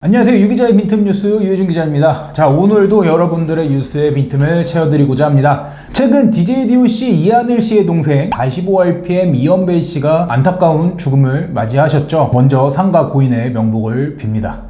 안녕하세요. 유기자의 빈틈 뉴스 유해준 기자입니다. 자, 오늘도 여러분들의 뉴스의 빈틈을 채워드리고자 합니다. 최근 DJ DOC 이하늘 씨의 동생 45RPM 이연배 씨가 안타까운 죽음을 맞이하셨죠. 먼저 상가 고인의 명복을 빕니다.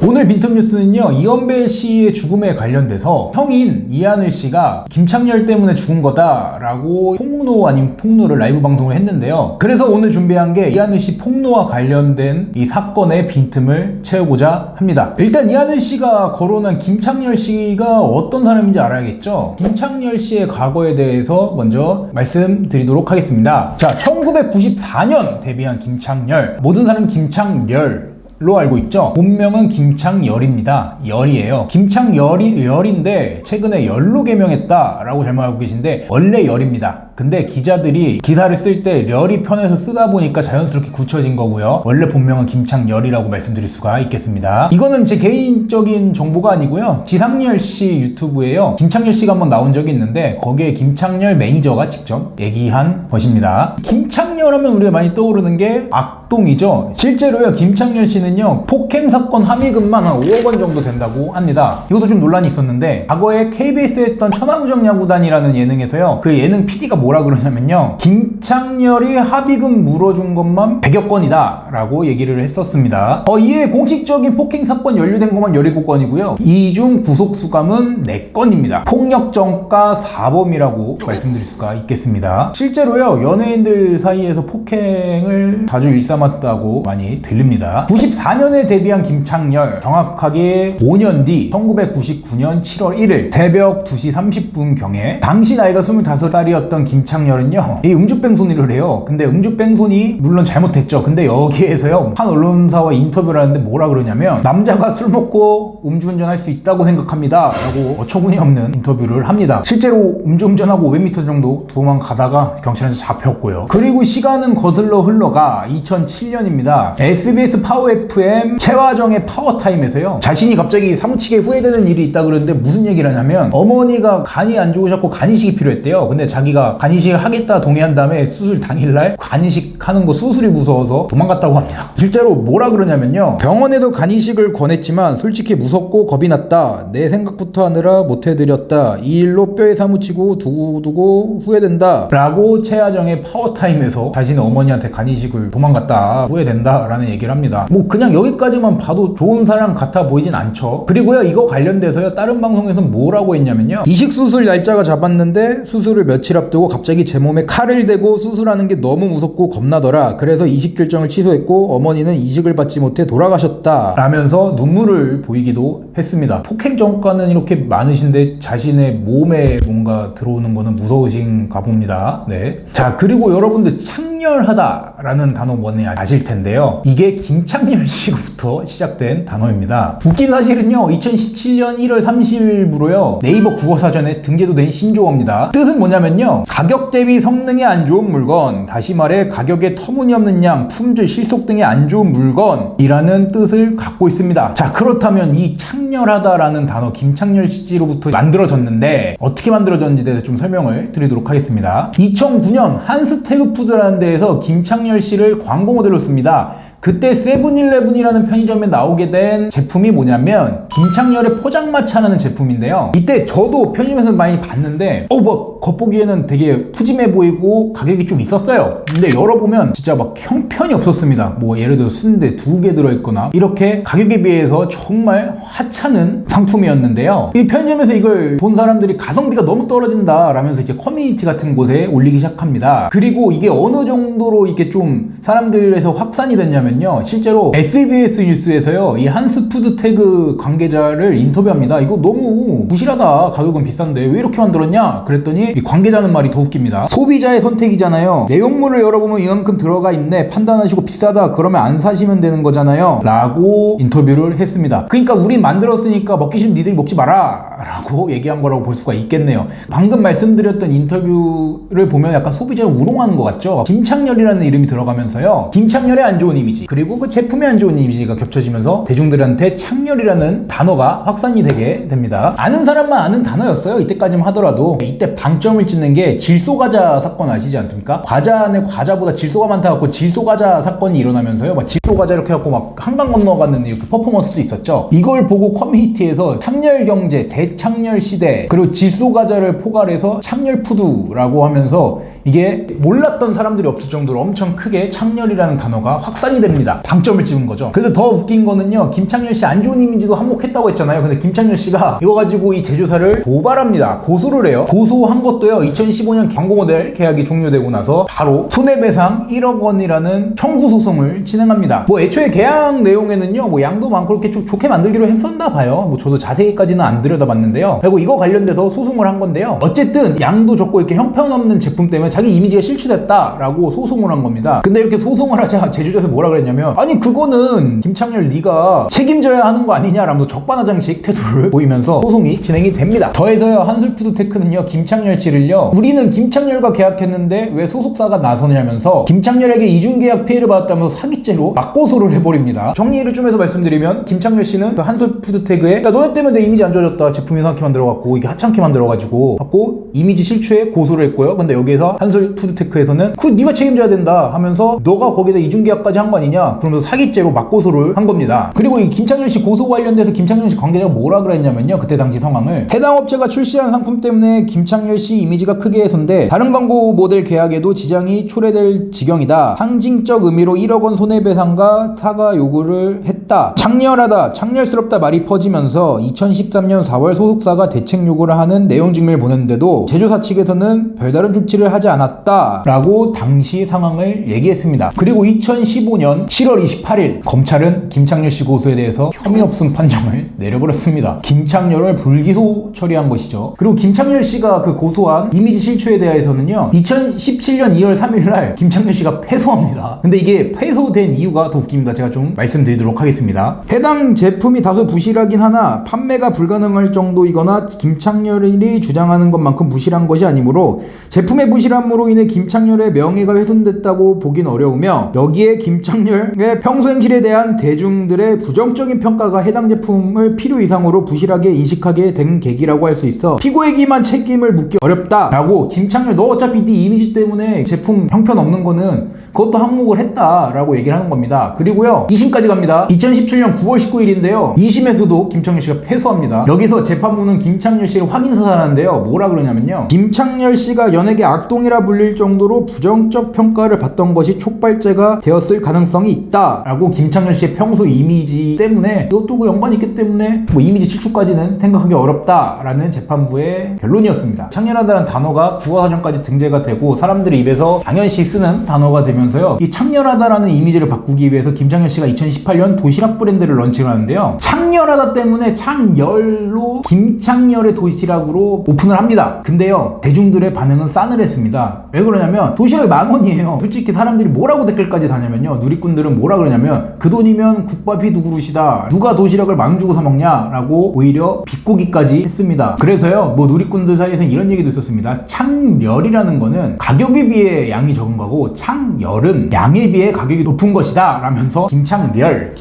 오늘 빈틈 뉴스는요, 이연배 씨의 죽음에 관련돼서 형인 이하늘 씨가 김창렬 때문에 죽은 거다라고 폭로 아닌 폭로를 라이브 방송을 했는데요. 그래서 오늘 준비한 게 이하늘 씨 폭로와 관련된 이 사건의 빈틈을 채우고자 합니다. 일단 이하늘 씨가 거론한 김창렬 씨가 어떤 사람인지 알아야겠죠. 김창렬 씨의 과거에 대해서 먼저 말씀드리도록 하겠습니다. 자, 1994년 데뷔한 김창렬, 모든 사람 김창렬 로 알고 있죠. 본명은 김창열입니다. 열이에요. 김창열이 열인데 최근에 열로 개명했다라고 잘못 알고 계신데 원래 열입니다. 근데 기자들이 기사를 쓸 때 렬이 편해서 쓰다 보니까 자연스럽게 굳혀진 거고요. 원래 본명은 김창열이라고 말씀드릴 수가 있겠습니다. 이거는 제 개인적인 정보가 아니고요. 지상렬 씨 유튜브에요. 김창열 씨가 한번 나온 적이 있는데 거기에 김창열 매니저가 직접 얘기한 것입니다. 김창열 하면 우리가 많이 떠오르는 게 악동이죠. 실제로요, 김창열 씨는요, 폭행 사건 합의금만 한 5억 원 정도 된다고 합니다. 이것도 좀 논란이 있었는데 과거에 KBS에 했던 천하무적 야구단이라는 예능에서요, 그 예능 PD가 뭐라 그러냐면요, 김창렬이 합의금 물어준 것만 100여 건이다 라고 얘기를 했었습니다. 이에 공식적인 폭행 사건 연루된 것만 17건이고요 이 중 구속수감은 4건입니다 폭력정가 4범이라고 말씀드릴 수가 있겠습니다. 실제로요, 연예인들 사이에서 폭행을 자주 일삼았다고 많이 들립니다. 94년에 데뷔한 김창렬, 정확하게 5년 뒤 1999년 7월 1일 새벽 2시 30분경에 당시 나이가 25살이었던 김창렬은요, 이 음주뺑소니를 해요. 근데 음주뺑소니 물론 잘못했죠. 근데 여기에서요, 한 언론사와 인터뷰를 하는데 뭐라 그러냐면, 남자가 술 먹고 음주운전할 수 있다고 생각합니다 라고 어처구니 없는 인터뷰를 합니다. 실제로 음주운전하고 500m 정도 도망가다가 경찰한테 잡혔고요. 그리고 시간은 거슬러 흘러가 2007년입니다 SBS 파워 FM 최화정의 파워타임에서요, 자신이 갑자기 사무치게 후회되는 일이 있다 그러는데 무슨 얘기를 하냐면, 어머니가 간이 안 좋으셨고 간이식이 필요했대요. 근데 자기가 간이식을 하겠다 동의한 다음에 수술 당일날 간이식 하는 거 수술이 무서워서 도망갔다고 합니다. 실제로 뭐라 그러냐면요, 병원에도 간이식을 권했지만 솔직히 무섭고 겁이 났다. 내 생각부터 하느라 못해드렸다. 이 일로 뼈에 사무치고 두고 후회된다 라고 최하정의 파워타임에서 자신의 어머니한테 간이식을 도망갔다, 후회된다 라는 얘기를 합니다. 뭐 그냥 여기까지만 봐도 좋은 사람 같아 보이진 않죠. 그리고요, 이거 관련돼서요, 다른 방송에서 뭐라고 했냐면요, 이식 수술 날짜가 잡았는데 수술을 며칠 앞두고 갑자기 제 몸에 칼을 대고 수술하는 게 너무 무섭고 겁나더라. 그래서 이식 결정을 취소했고 어머니는 이식을 받지 못해 돌아가셨다 라면서 눈물을 보이기도 했습니다. 폭행 전과는 이렇게 많으신데 자신의 몸에 뭔가 들어오는 거는 무서우신가 봅니다. 네. 자, 그리고 여러분들 창렬하다 라는 단어 뭔지 아실 텐데요, 이게 김창렬 씨부터 시작된 단어입니다. 웃긴 사실은요, 2017년 1월 30일부로요 네이버 국어사전에 등재도 된 신조어입니다. 뜻은 뭐냐면요, 가격 대비 성능이 안 좋은 물건, 다시 말해 가격에 터무니없는 양, 품질, 실속 등의 안 좋은 물건이라는 뜻을 갖고 있습니다. 자, 그렇다면 이 창렬하다라는 단어, 김창렬 씨로부터 만들어졌는데 어떻게 만들어졌는지에 대해서 좀 설명을 드리도록 하겠습니다. 2009년 한스태그푸드라는 데에서 김창렬 씨를 광고 모델로 씁니다. 그때 세븐일레븐이라는 편의점에 나오게 된 제품이 뭐냐면 김창렬의 포장마차라는 제품인데요, 이때 저도 편의점에서 많이 봤는데 뭐 겉보기에는 되게 푸짐해 보이고 가격이 좀 있었어요. 근데 열어보면 진짜 막 형편이 없었습니다. 뭐 예를 들어 순대 2개 들어있거나 이렇게 가격에 비해서 정말 하찮은 상품이었는데요, 이 편의점에서 이걸 본 사람들이 가성비가 너무 떨어진다 라면서 이제 커뮤니티 같은 곳에 올리기 시작합니다. 그리고 이게 어느 정도로 이렇게 좀 사람들에서 확산이 됐냐면, 실제로 SBS 뉴스에서요, 이 한스푸드태그 관계자를 인터뷰합니다. 이거 너무 부실하다, 가격은 비싼데 왜 이렇게 만들었냐 그랬더니 이 관계자는 말이 더 웃깁니다. 소비자의 선택이잖아요. 내용물을 열어보면 이만큼 들어가 있네, 판단하시고 비싸다 그러면 안 사시면 되는 거잖아요 라고 인터뷰를 했습니다. 그러니까 우린 만들었으니까 먹기 싫으면 니들이 먹지 마라 라고 얘기한 거라고 볼 수가 있겠네요. 방금 말씀드렸던 인터뷰를 보면 약간 소비자를 우롱하는 것 같죠. 김창렬이라는 이름이 들어가면서요, 김창렬의 안 좋은 이미지, 이미지 그리고 그 제품의 안 좋은 이미지가 겹쳐지면서 대중들한테 창렬이라는 단어가 확산이 되게 됩니다. 아는 사람만 아는 단어였어요. 이때까지만 하더라도. 이때 방점을 찍는 게 질소과자 사건 아시지 않습니까? 과자 안에 과자보다 질소가 많다 갖고 질소과자 사건이 일어나면서요. 막 질소과자 이렇게 갖고 막 한강 건너갔는데 이렇게 퍼포먼스도 있었죠. 이걸 보고 커뮤니티에서 창렬경제, 대창렬시대 그리고 질소과자를 포괄해서 창렬푸드라고 하면서 이게 몰랐던 사람들이 없을 정도로 엄청 크게 창렬이라는 단어가 확산이 됩니다. 방점을 찍은 거죠. 그래서 더 웃긴 거는요, 김창렬 씨 안 좋은 이미지도 한몫했다고 했잖아요. 근데 김창렬 씨가 이거 가지고 이 제조사를 고발합니다. 고소를 해요. 고소한 것도요, 2015년 광고 모델 계약이 종료되고 나서 바로 손해배상 1억 원이라는 청구 소송을 진행합니다. 뭐 애초에 계약 내용에는요, 뭐 양도 많고 이렇게 좀 좋게 만들기로 했었나 봐요. 뭐 저도 자세히까지는 안 들여다봤는데요. 그리고 이거 관련돼서 소송을 한 건데요. 어쨌든 양도 좋고 이렇게 형편없는 제품 때문에 자기 이미지가 실추됐다라고 소송을 한 겁니다. 근데 이렇게 소송을 하자 제조사에서 뭐라 그랬냐면, 아니 그거는 김창렬 네가 책임져야 하는 거 아니냐라면서 적반하장식 태도를 보이면서 소송이 진행이 됩니다. 더해서요, 한솔푸드테크는요, 김창렬 씨를요, 우리는 김창렬과 계약했는데 왜 소속사가 나서냐면서 김창렬에게 이중계약 피해를 받았다면서 사기죄로 맞고소를 해버립니다. 정리를 좀 해서 말씀드리면, 김창렬 씨는 그 한솔푸드테크에, 야 너네 때문에 내 이미지 안 좋아졌다, 제품 이상하게 만들어갖고 이게 하찮게 만들어가지고 갖고 이미지 실추에 고소를 했고요. 근데 여기에서 한솔푸드테크에서는 그 네가 책임져야 된다 하면서 너가 거기다 이중계약까지 한 거 아니냐 그러면서 사기죄로 맞고소를 한 겁니다. 그리고 이 김창렬 씨 고소 관련돼서 김창렬 씨 관계자가 뭐라 그랬냐면요, 그때 당시 상황을, 해당 업체가 출시한 상품 때문에 김창렬 씨 이미지가 크게 훼손돼 다른 광고 모델 계약에도 지장이 초래될 지경이다. 상징적 의미로 1억 원 손해배상과 사과 요구를 했다. 창렬하다, 창렬스럽다 말이 퍼지면서 2013년 4월 소속사가 대책 요구를 하는 내용 증명을 보냈는데도 제조사 측에서는 별다른 조치를 하지 않았다 라고 당시 상황을 얘기했습니다. 그리고 2015년 7월 28일 검찰은 김창렬 씨 고소에 대해서 혐의 없음 판정을 내려버렸습니다. 김창렬을 불기소 처리한 것이죠. 그리고 김창렬 씨가 그 고소한 이미지 실추에 대해서는요, 2017년 2월 3일날 김창렬 씨가 패소합니다. 근데 이게 패소된 이유가 더 웃깁니다. 제가 좀 말씀드리도록 하겠습니다. 해당 제품이 다소 부실하긴 하나 판매가 불가능할 정도이거나 김창렬이 주장하는 것만큼 부실한 것이 아니므로 제품의 부실함으로 인해 김창렬의 명예가 훼손됐다고 보긴 어려우며, 여기에 김창렬의 평소 행실에 대한 대중들의 부정적인 평가가 해당 제품을 필요 이상으로 부실하게 인식하게 된 계기라고 할 수 있어 피고에게만 책임을 묻기 어렵다라고, 김창렬 너 어차피 네 이미지 때문에 제품 형편없는 거는 그것도 항목을 했다라고 얘기를 하는 겁니다. 그리고요, 2심까지 갑니다. 2017년 9월 19일인데요 2심에서도 김창렬 씨가 패소합니다. 여기서 재판부는 김창렬 씨를 확인사살하는데요, 뭐라 그러냐면요, 김창렬 씨가 연예계 악동이라 불릴 정도로 부정적 평가를 받던 것이 촉발제가 되었을 가능성이 있다 라고, 김창렬 씨의 평소 이미지 때문에 이것도 그 연관이 있기 때문에 뭐 이미지 실추까지는 생각하기 어렵다 라는 재판부의 결론이었습니다. 창렬하다는 단어가 국어사전까지 등재가 되고 사람들의 입에서 당연시 쓰는 단어가 되면서요, 이 창렬하다라는 이미지를 바꾸기 위해서 김창렬 씨가 2018년 도시락 브랜드를 런칭을 하는데요, 창렬하다 때문에 창열로 김창렬의 도시락으로 오픈을 합니다. 근데요, 대중들의 반응은 싸늘했습니다. 왜 그러냐면 도시락이 10,000원이에요. 솔직히 사람들이 뭐라고 댓글까지 다냐면요, 누리꾼들은 뭐라 그러냐면, 그 돈이면 국밥이 두 그릇이다, 누가 도시락을 10,000원 주고 사 먹냐 라고 오히려 비꼬기까지 했습니다. 그래서요, 뭐 누리꾼들 사이에서는 이런 얘기도 있었습니다. 창열이라는 거는 가격에 비해 양이 적은 거고 창열은 양에 비해 가격이 높은 것이다 라면서 김창렬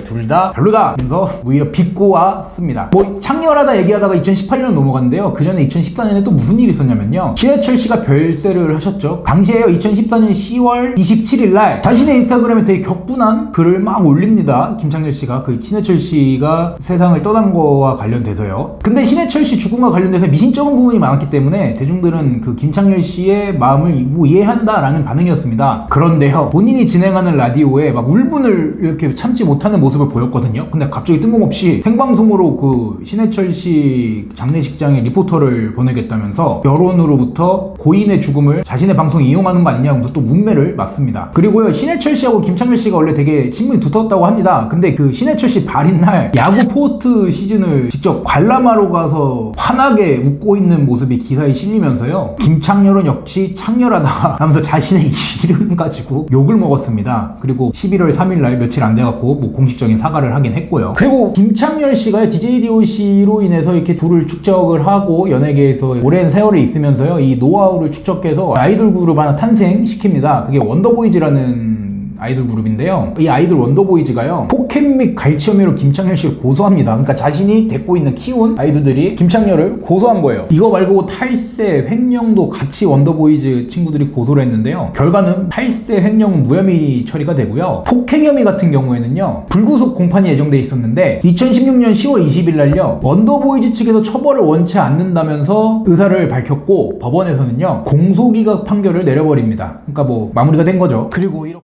둘 다 별로다 하면서 오히려 비꼬았습니다. 뭐 창렬하다 얘기하다가 2018년 넘어갔는데요, 그 전에 2014년에 또 무슨 일이 있었냐면요, 신해철 씨가 별세를 하셨죠. 당시에요, 2014년 10월 27일 날 자신의 인스타그램에 되게 격분한 글을 막 올립니다. 김창렬 씨가 그 신해철 씨가 세상을 떠난 거와 관련돼서요. 근데 신해철 씨 죽음과 관련돼서 미심쩍은 부분이 많았기 때문에 대중들은 그 김창렬 씨의 마음을 뭐 이해한다라는 반응이었습니다. 그런데요, 본인이 진행하는 라디오에 막 울분을 이렇게 참지 못하는 모습을 보였거든요. 근데 갑자기 뜬금없이 생방송으로 그 신해철 씨 장례식장에 리포터를 보내겠다면서 여론으로부터 고인의 죽음을 자신의 방송에 이용하는 거 아니냐 하면서 또 문매를 맞습니다. 그리고요, 신해철 씨하고 김창렬 씨가 원래 되게 친분이 두텁다고 합니다. 근데 그 신해철 씨 발인 날 야구 포스트 시즌을 직접 관람하러 가서 환하게 웃고 있는 모습이 기사에 실리면서요, 김창렬은 역시 창렬하다 하면서 자신의 이름 가지고 욕을 먹었습니다. 그리고 11월 3일날 며칠 안 돼갖고 뭐 공식적인 사과를 하긴 했고요. 그리고 김창렬 씨가 DJDOC로 인해서 이렇게 둘을 축적을 하고 연예계에서 오랜 세월이 있으면서요, 이 노하우를 축적해서 아이돌 그룹 하나 탄생시킵니다. 그게 원더보이즈라는 아이돌 그룹인데요. 이 아이돌 원더보이즈가요, 폭행 및 갈취 혐의로 김창렬 씨를 고소합니다. 그러니까 자신이 데리고 있는 키운 아이돌들이 김창렬을 고소한 거예요. 이거 말고 탈세, 횡령도 같이 원더보이즈 친구들이 고소를 했는데요. 결과는 탈세, 횡령은 무혐의 처리가 되고요. 폭행 혐의 같은 경우에는요, 불구속 공판이 예정돼 있었는데 2016년 10월 20일 날요, 원더보이즈 측에서 처벌을 원치 않는다면서 의사를 밝혔고 법원에서는요, 공소기각 판결을 내려버립니다. 그러니까 뭐 마무리가 된 거죠. 그리고 이렇게